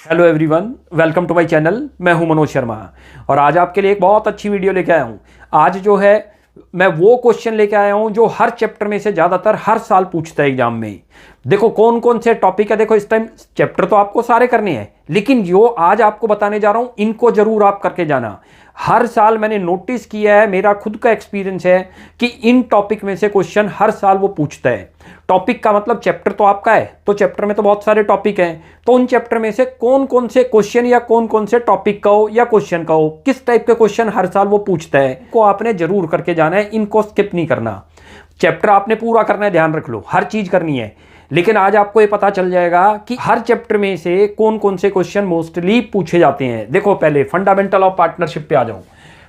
Hello everyone, welcome to my channel. मैं हूं मनोज शर्मा और आज आपके लिए एक बहुत अच्छी वीडियो लेके आया हूं। आज जो है मैं वो क्वेश्चन लेके आया हूं जो हर चैप्टर में से ज़्यादातर हर साल पूछता है एग्जाम में। देखो कौन कौन से टॉपिक है। देखो इस टाइम चैप्टर तो आपको सारे करने हैं, लेकिन जो आज आपको बताने जा रहा हूं इनको जरूर आप करके जाना। हर साल मैंने नोटिस किया है, मेरा खुद का एक्सपीरियंस है कि इन टॉपिक में से क्वेश्चन हर साल वो पूछता है। टॉपिक का मतलब चैप्टर तो आपका है, तो चैप्टर में तो बहुत सारे टॉपिक हैं, तो उन चैप्टर में से कौन कौन से क्वेश्चन या कौन कौन से टॉपिक का हो या क्वेश्चन का हो, किस टाइप के क्वेश्चन हर साल वो पूछता है, को आपने जरूर करके जाना है। इनको स्किप नहीं करना। चैप्टर आपने पूरा करना है, ध्यान रख लो, हर चीज करनी है। लेकिन आज आपको ये पता चल जाएगा कि हर चैप्टर में से कौन कौन से क्वेश्चन मोस्टली पूछे जाते हैं। देखो पहले फंडामेंटल ऑफ पार्टनरशिप पे आ जाऊं।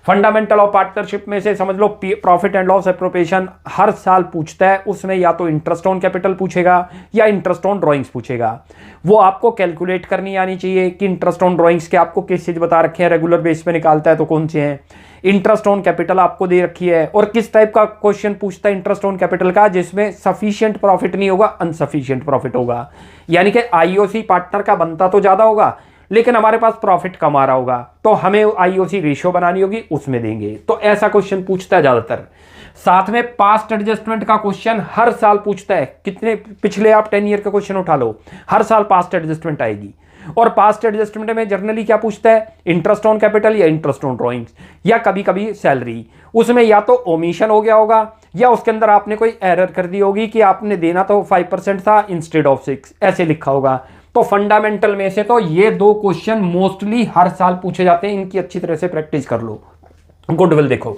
फंडामेंटल ऑफ पार्टनरशिप में से समझ लो प्रॉफिट एंड लॉस एप्रोप्रिएशन हर साल पूछता है। उसमें या तो इंटरेस्ट ऑन कैपिटल पूछेगा या इंटरेस्ट ऑन ड्राइंग्स पूछेगा। वो आपको कैलकुलेट करनी आनी चाहिए कि इंटरेस्ट ऑन ड्राइंग्स के आपको किस चीज बता रखे हैं, रेगुलर बेस पे निकालता है तो कौन से हैं। इंटरेस्ट ऑन कैपिटल आपको दे रखी है और किस टाइप का क्वेश्चन पूछता है इंटरेस्ट ऑन कैपिटल का, जिसमें सफिशिएंट प्रॉफिट नहीं होगा, अनसफिशिएंट प्रॉफिट होगा। यानी कि आईओसी पार्टनर का बनता तो ज्यादा होगा लेकिन हमारे पास प्रॉफिट कम आ रहा होगा, तो हमें आईओसी रेशियो बनानी होगी, उसमें देंगे। तो ऐसा क्वेश्चन पूछता है ज्यादातर। साथ में पास्ट एडजस्टमेंट का क्वेश्चन हर साल पूछता है। कितने पिछले आप 10 ईयर का क्वेश्चन उठा लो, हर साल पास्ट एडजस्टमेंट आएगी। और पास्ट एडजस्टमेंट में जनरली क्या पूछता है, इंटरेस्ट ऑन कैपिटल या इंटरेस्ट ऑन ड्रॉइंग्स या कभी कभी सैलरी। उसमें या तो ओमिशन हो गया होगा या उसके अंदर आपने कोई एरर कर दी होगी कि आपने देना तो 5% था इंस्टेड ऑफ 6, ऐसे लिखा होगा। तो फंडामेंटल में से तो ये दो क्वेश्चन मोस्टली हर साल पूछे जाते हैं। इनकी अच्छी तरह से प्रैक्टिस कर लो। गुडविल देखो,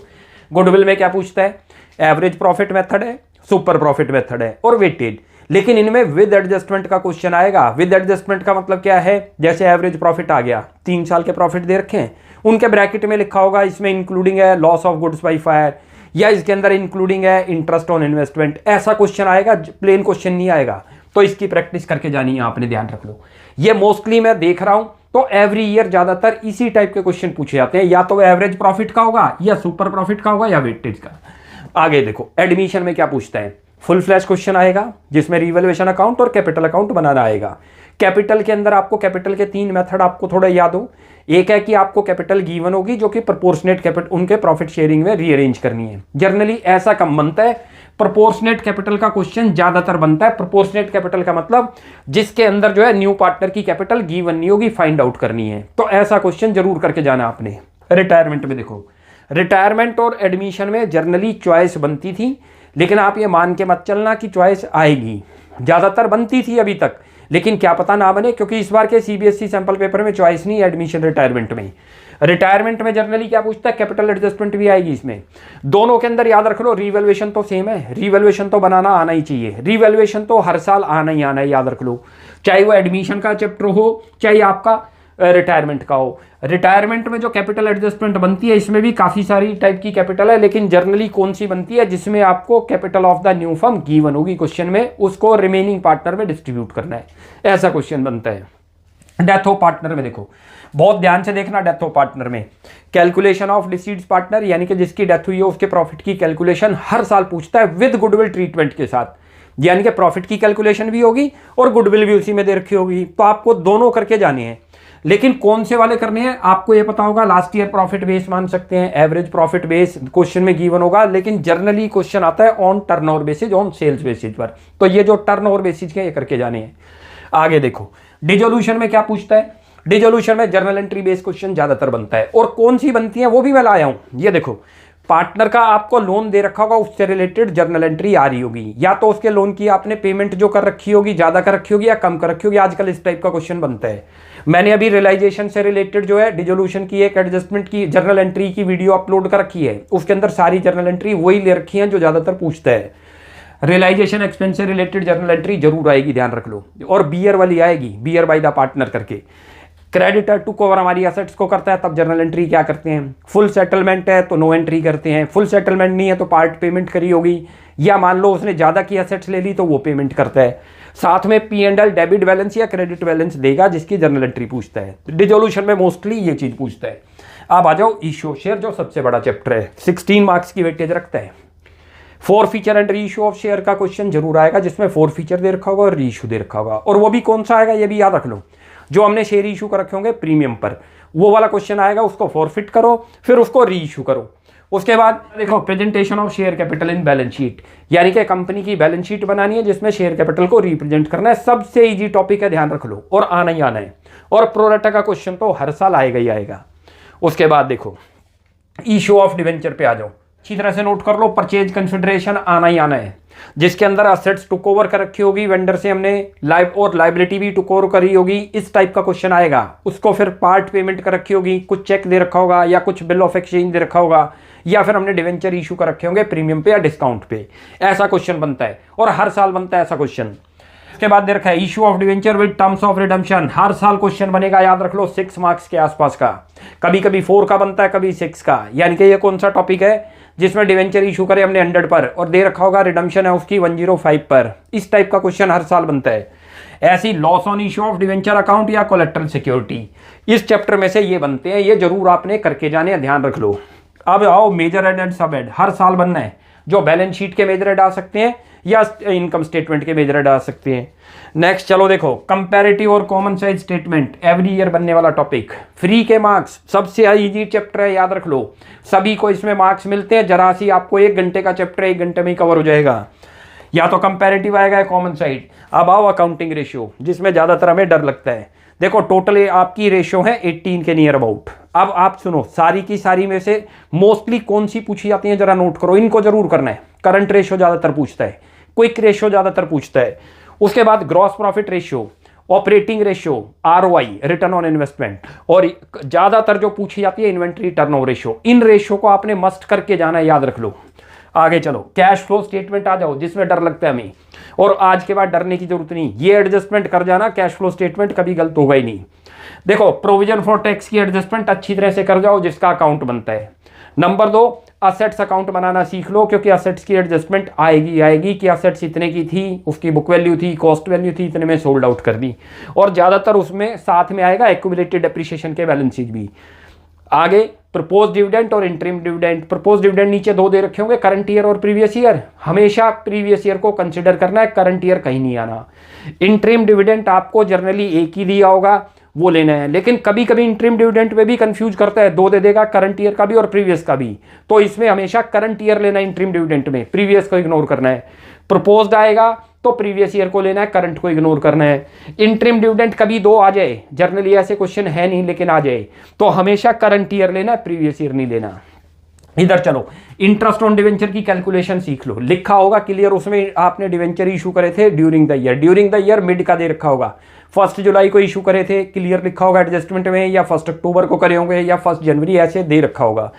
गुडविल में क्या पूछता है, एवरेज प्रॉफिट मेथड है, सुपर प्रॉफिट मेथड है और वेटेड। लेकिन इनमें विद एडजस्टमेंट का क्वेश्चन आएगा। विद एडजस्टमेंट का मतलब क्या है, जैसे एवरेज प्रॉफिट आ गया, 3 साल के प्रॉफिट दे रखे हैं, उनके ब्रैकेट में लिखा होगा इसमें इंक्लूडिंग है loss of goods by fire या इसके अंदर इंक्लूडिंग है इंटरेस्ट ऑन इन्वेस्टमेंट। ऐसा क्वेश्चन आएगा, प्लेन क्वेश्चन नहीं आएगा। तो इसकी प्रैक्टिस करके जानी है, आपने ध्यान रख लो। ये मोस्टली मैं देख रहा हूं तो एवरी ईयर ज्यादातर इसी टाइप के क्वेश्चन पूछे जाते हैं, या तो एवरेज प्रॉफिट का होगा या सुपर प्रॉफिट का होगा या वेटेज का। आगे देखो एडमिशन में क्या पूछता है, फुल फ्लैश क्वेश्चन आएगा जिसमें रिवैल्यूएशन अकाउंट और कैपिटल अकाउंट बनाना आएगा। कैपिटल के अंदर आपको कैपिटल के 3 मेथड आपको थोड़ा याद हो। एक है कि आपको कैपिटल गिवन होगी जो कि प्रोपोर्शनेट कैपिटल उनके प्रॉफिट शेयरिंग में रीअरेंज करनी है। जनरली ऐसा कम बनता है, प्रोपोर्शनेट कैपिटल का क्वेश्चन ज्यादातर बनता है। प्रोपोर्शनेट कैपिटल का मतलब जिसके अंदर जो है न्यू पार्टनर की कैपिटल गिवन नहीं होगी, फाइंड आउट करनी है। तो ऐसा क्वेश्चन जरूर करके जाना आपने। रिटायरमेंट में देखो, रिटायरमेंट और एडमिशन में जनरली चॉइस बनती थी, लेकिन आप ये मान के मत चलना कि चॉइस आएगी। ज्यादातर बनती थी अभी तक, लेकिन क्या पता ना बने, क्योंकि इस बार के सीबीएसई सैंपल पेपर में चॉइस नहीं है एडमिशन रिटायरमेंट में। रिटायरमेंट में जनरली क्या पूछता है, कैपिटल एडजस्टमेंट भी आएगी इसमें। दोनों के अंदर याद रख लो रिवैल्यूएशन तो सेम है, रिवैल्यूएशन तो बनाना आना ही चाहिए। रिवैल्यूएशन तो हर साल आना ही आना है, याद रख लो, चाहे वो एडमिशन का चैप्टर हो चाहे आपका रिटायरमेंट का हो। रिटायरमेंट में जो कैपिटल एडजस्टमेंट बनती है इसमें भी काफी सारी टाइप की कैपिटल है, लेकिन जनरली कौन सी बनती है, जिसमें आपको capital of the new firm given होगी क्वेश्चन में, उसको रिमेनिंग पार्टनर में डिस्ट्रीब्यूट करना है, ऐसा क्वेश्चन बनता है। डेथ ऑफ पार्टनर में देखो, बहुत ध्यान से देखना। डेथ ऑफ पार्टनर में कैलकुलेशन ऑफ डिसीड्स पार्टनर, यानी कि जिसकी डेथ हुई है उसके प्रॉफिट की कैलकुलेशन हर साल पूछता है विद गुडविल ट्रीटमेंट के साथ। यानी कि प्रॉफिट की कैलकुलेशन भी होगी और गुडविल भी उसी में दे रखी होगी। तो आपको दोनों करके जाने हैं, लेकिन कौन से वाले करने हैं आपको ये पता होगा। लास्ट ईयर प्रॉफिट बेस मान सकते हैं, एवरेज प्रॉफिट बेस क्वेश्चन में गिवन होगा, लेकिन जनरली क्वेश्चन आता है on turnover basis, on sales basis पर। तो ये जो टर्नओवर बेसिस के ये करके जाने हैं। आगे देखो डिसोल्यूशन में क्या पूछता है। डिसोल्यूशन में जर्नल एंट्री बेस्ड क्वेश्चन ज्यादातर बनता है, और कौन सी बनती है वो भी मैं लाया हूं। ये देखो, पार्टनर का आपको लोन दे रखा होगा, उससे रिलेटेड जर्नल एंट्री आ रही होगी, या तो उसके लोन की आपने पेमेंट जो कर रखी होगी ज्यादा कर रखी होगी या कम कर रखी होगी। आजकल इस टाइप का क्वेश्चन बनता है। मैंने अभी रियलाइजेशन से रिलेटेड जो है डिसोल्यूशन की एक एडजस्टमेंट की जर्नल एंट्री की वीडियो अपलोड कर रखी है, उसके अंदर सारी जर्नल एंट्री वही ले रखी है जो ज्यादातर पूछता है। रियलाइजेशन एक्सपेंस से रिलेटेड जर्नल एंट्री जरूर आएगी, ध्यान रख लो। और बियर वाली आएगी, बियर बाय द पार्टनर करके। क्रेडिटर टू कवर हमारी एसेट्स को करता है, तब जर्नल एंट्री क्या करते हैं। फुल सेटलमेंट है तो नो एंट्री करते हैं, फुल सेटलमेंट नहीं है तो पार्ट पेमेंट करी होगी, या मान लो उसने ज्यादा की एसेट्स ले ली तो वो पेमेंट करता है। साथ में P&L डेबिट बैलेंस या क्रेडिट बैलेंस देगा, जिसकी जर्नल एंट्री पूछता है। डिसोल्यूशन में मोस्टली ये चीज पूछता है। अब आ जाओ इश्यू शेयर, जो सबसे बड़ा चैप्टर है, 16 मार्क्स की वेटेज रखता है। Four feature and reissue of share का क्वेश्चन जरूर आएगा, जिसमें फोर फीचर दे रखा होगा और रीइश्यू दे रखा होगा। और वो भी कौन सा आएगा ये भी याद रख लो, जो हमने शेयर इशू कर रखे होंगे प्रीमियम पर, वो वाला क्वेश्चन आएगा, उसको फॉरफिट करो, फिर उसको री इशू करो। उसके बाद देखो presentation of share capital in balance sheet, यानी कि कंपनी की बैलेंस शीट बनानी है जिसमें शेयर कैपिटल को रिप्रेजेंट करना है। सबसे इजी टॉपिक है, ध्यान रख लो, और आना ही आना है। और प्रोरेटा का क्वेश्चन तो हर साल आएगा ही आएगा। उसके बाद देखो इशू ऑफ डिवेंचर पे आ जाओ, अच्छी तरह से नोट कर लो। परचेज कंसिडरेशन आना ही आना है, जिसके अंदर असेट्स टुक ओवर कर रखी होगी, वेंडर से हमने और लाइबिलिटी भी टुक ओवर करी होगी, इस टाइप का क्वेश्चन आएगा। उसको फिर पार्ट पेमेंट कर रखी होगी, कुछ चेक दे रखा होगा या कुछ बिल ऑफ एक्सचेंज दे रखा होगा, या फिर हमने डिवेंचर इशू कर रखे होंगे प्रीमियम पे या डिस्काउंट पे। ऐसा क्वेश्चन बनता है और हर साल बनता है ऐसा क्वेश्चन। उसके बाद दे रखा है issue of debenture with terms of redemption, हर साल क्वेश्चन बनेगा, याद रख लो 6 मार्क्स के आसपास का, कभी कभी 4 का बनता है, कभी 6 का। यानी कि ये कौन सा टॉपिक है जिसमें डिवेंचर इशू करे हमने 100 पर और दे रखा होगा रिडम्पशन है उसकी 105 पर, इस टाइप का क्वेश्चन हर साल बनता है। ऐसी loss on issue of debenture account या कोलेट्रल सिक्योरिटी, इस चैप्टर में से ये बनते हैं, ये जरूर आपने करके जाने, ध्यान रख लो। अब आओ मेजर हेड एंड सब हेड, हर साल बनना है, जो बैलेंस शीट के मेजर हेड आ सकते हैं या इनकम स्टेटमेंट के मेजर हेड आ सकते हैं। नेक्स्ट चलो देखो कंपैरेटिव और common size statement, every year बनने वाला टॉपिक। फ्री के मार्क्स, सबसे इजी चैप्टर है, याद रख लो, सभी को इसमें मार्क्स मिलते हैं, जरा सी आपको 1 घंटे का चैप्टर 1 घंटे में ही कवर हो जाएगा। या तो कंपैरेटिव आएगा या कॉमन साइड। अब आओ अकाउंटिंग रेशियो, जिसमें ज़्यादातर हमें डर लगता है। देखो टोटल आपकी रेशियो है 18 के नियर अबाउट। अब आप सुनो, सारी की सारी में से मोस्टली कौन सी पूछी जाती है जरा नोट करो, इनको जरूर करना है। करंट रेशियो ज़्यादातर पूछता है, क्विक रेशियो ज़्यादातर पूछता है, उसके बाद gross profit ratio, operating ratio, ROI return on investment, और ज़्यादातर जो पूछी जाती है inventory turnover ratio. In ratio को आपने मस्ट करके जाना है, याद रख लो। आगे चलो कैश फ्लो स्टेटमेंट आ जाओ, जिसमें डर लगता है हमें, और आज के बाद डरने की जरूरत नहीं, ये एडजस्टमेंट कर जाना, कैश फ्लो स्टेटमेंट कभी गलत होगा ही नहीं। देखो प्रोविजन फॉर टैक्स की एडजस्टमेंट अच्छी तरह से कर जाओ, जिसका अकाउंट बनता है। नंबर 2 असेट्स अकाउंट बनाना सीख लो, क्योंकि असेट्स की एडजस्टमेंट आएगी कि असेट्स इतने की थी, उसकी बुक वैल्यू थी, कॉस्ट वैल्यू थी, इतने में सोल्ड आउट कर दी, और ज़्यादातर उसमें साथ में आएगा एक्यूमुलेटेड डेप्रिसिएशन के बैलेंस शीट भी। आगे प्रपोज डिविडेंड और इंटरिम डिविडेंड। प्रपोज डिविडेंड नीचे 2 दे रखे होंगे, करंट ईयर और प्रीवियस ईयर, हमेशा प्रीवियस ईयर को कंसिडर करना है, करंट ईयर कहीं नहीं आना। इंटरिम डिविडेंड आपको जनरली एक ही दिया होगा, वो लेना है, लेकिन कभी कभी इंटरिम डिविडेंड में भी कंफ्यूज करता है, 2 दे देगा, करंट ईयर का भी और प्रीवियस का भी, तो इसमें हमेशा करंट ईयर लेना है इंटरिम डिविडेंड में, प्रीवियस को इग्नोर करना है। प्रपोज्ड आएगा तो प्रीवियस ईयर को लेना है, करंट को इग्नोर करना है। इंटरिम डिविडेंड कभी 2 आ जाए, जनरली ऐसे क्वेश्चन है नहीं लेकिन आ जाए, तो हमेशा करंट ईयर लेना है, प्रीवियस ईयर नहीं लेना। इधर चलो इंटरेस्ट ऑन डिवेंचर की कैलकुलेशन सीख लो, लिखा होगा क्लियर, उसमें आपने डिवेंचर इशू करे थे ड्यूरिंग द ईयर मिड का दे रखा होगा, 1 जुलाई को इशू करे थे, क्लियर लिखा होगा एडजस्टमेंट में, या 1 अक्टूबर को करे होंगे, या 1 जनवरी, ऐसे दे रखा होगा।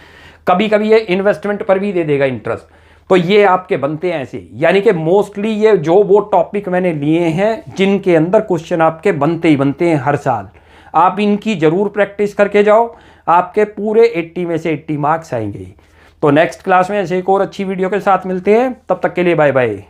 कभी कभी ये इन्वेस्टमेंट पर भी दे देगा इंटरेस्ट, तो ये आपके बनते हैं ऐसे। यानी कि मोस्टली ये जो वो टॉपिक मैंने लिए हैं जिनके अंदर क्वेश्चन आपके बनते ही बनते हैं हर साल, आप इनकी जरूर प्रैक्टिस करके जाओ, आपके पूरे 80 में से 80 मार्क्स आएंगे। तो नेक्स्ट क्लास में ऐसे एक और अच्छी वीडियो के साथ मिलते हैं, तब तक के लिए बाय बाय।